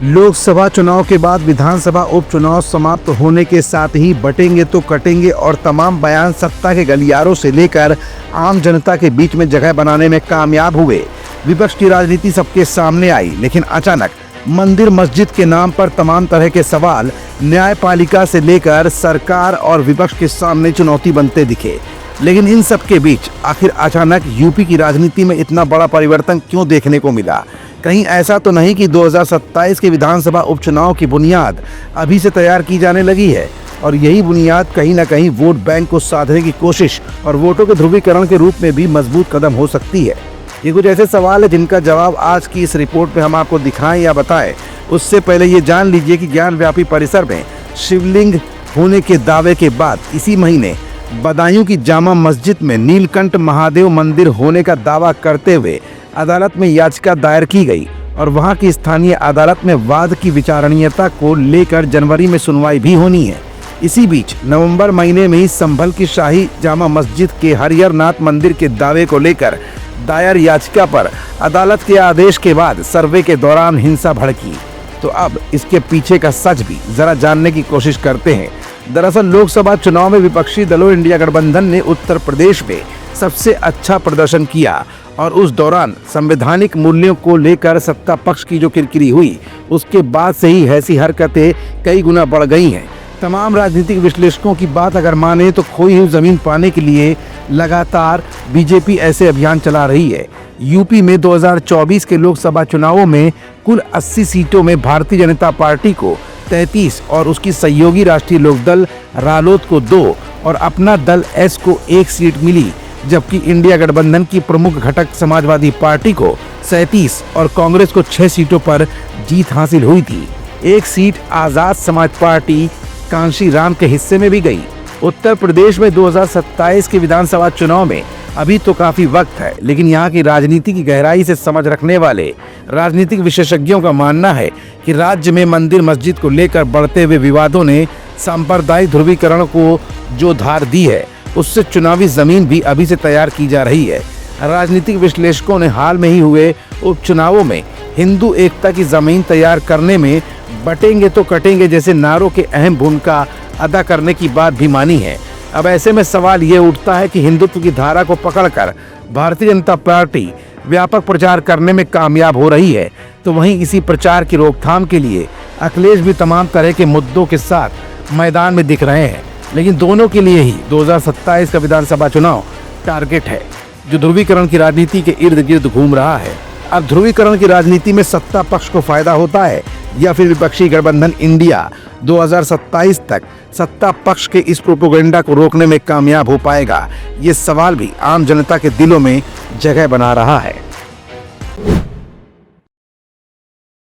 लोकसभा चुनाव के बाद विधानसभा उपचुनाव समाप्त होने के साथ ही बटेंगे तो कटेंगे और तमाम बयान सत्ता के गलियारों से लेकर आम जनता के बीच में जगह बनाने में कामयाब हुए। विपक्ष की राजनीति सबके सामने आई, लेकिन अचानक मंदिर मस्जिद के नाम पर तमाम तरह के सवाल न्यायपालिका से लेकर सरकार और विपक्ष के सामने चुनौती बनते दिखे। लेकिन इन सब के बीच आखिर अचानक यूपी की राजनीति में इतना बड़ा परिवर्तन क्यों देखने को मिला? कहीं ऐसा तो नहीं कि 2027 के विधानसभा उपचुनाव की बुनियाद अभी से तैयार की जाने लगी है और यही बुनियाद कहीं न कहीं वोट बैंक को साधने की कोशिश और वोटों के ध्रुवीकरण के रूप में भी मजबूत कदम हो सकती है? ये कुछ ऐसे सवाल है जिनका जवाब आज की इस रिपोर्ट में हम आपको दिखाएं या बताएं। उससे पहले ये जान लीजिए कि ज्ञानव्यापी परिसर में शिवलिंग होने के दावे के बाद इसी महीने बदायूं की जामा मस्जिद में नीलकंठ महादेव मंदिर होने का दावा करते हुए अदालत में याचिका दायर की गई और वहां की स्थानीय अदालत में वाद की विचारणीयता को लेकर जनवरी में सुनवाई भी होनी है। इसी बीच नवंबर महीने में ही संभल की शाही जामा मस्जिद के हरिहर नाथ मंदिर के दावे को लेकर दायर याचिका पर अदालत के आदेश के बाद सर्वे के दौरान हिंसा भड़की। तो अब इसके पीछे का सच भी जरा जानने की कोशिश करते हैं। दरअसल लोकसभा चुनाव में विपक्षी दलों इंडिया गठबंधन ने उत्तर प्रदेश में सबसे अच्छा प्रदर्शन किया और उस दौरान संवैधानिक मूल्यों को लेकर सत्ता पक्ष की जो किरकिरी हुई, उसके बाद से ही ऐसी हरकतें कई गुना बढ़ गई हैं। तमाम राजनीतिक विश्लेषकों की बात अगर माने तो खोई हुई जमीन पाने के लिए लगातार बीजेपी ऐसे अभियान चला रही है। यूपी में 2024 के लोकसभा चुनावों में कुल 80 सीटों में भारतीय जनता पार्टी को 33 और उसकी सहयोगी राष्ट्रीय लोकदल रालोद को 2 और अपना दल एस को 1 सीट मिली, जबकि इंडिया गठबंधन की प्रमुख घटक समाजवादी पार्टी को 37 और कांग्रेस को 6 सीटों पर जीत हासिल हुई थी। 1 सीट आजाद समाज पार्टी कांशी राम के हिस्से में भी गई। उत्तर प्रदेश में 2027 के विधानसभा चुनाव में अभी तो काफी वक्त है, लेकिन यहाँ की राजनीति की गहराई से समझ रखने वाले राजनीतिक विशेषज्ञों का मानना है कि राज्य में मंदिर मस्जिद को लेकर बढ़ते हुए विवादों ने सांप्रदायिक ध्रुवीकरण को जो धार दी है, उससे चुनावी जमीन भी अभी से तैयार की जा रही है। राजनीतिक विश्लेषकों ने हाल में ही हुए उपचुनावों में हिंदू एकता की जमीन तैयार करने में बटेंगे तो कटेंगे जैसे नारों के अहम भूमिका अदा करने की बात भी मानी है। अब ऐसे में सवाल ये उठता है कि हिंदुत्व की धारा को पकड़कर भारतीय जनता पार्टी व्यापक प्रचार करने में कामयाब हो रही है, तो वहीं इसी प्रचार की रोकथाम के लिए अखिलेश भी तमाम तरह के मुद्दों के साथ मैदान में दिख रहे हैं। लेकिन दोनों के लिए ही 2027 का विधानसभा चुनाव टारगेट है, जो ध्रुवीकरण की राजनीति के इर्द गिर्द घूम रहा है। अब ध्रुवीकरण की राजनीति में सत्ता पक्ष को फायदा होता है या फिर विपक्षी गठबंधन इंडिया 2027 तक सत्ता पक्ष के इस प्रोपेगेंडा को रोकने में कामयाब हो पाएगा? ये सवाल भी आम जनता के दिलों में जगह बना रहा है।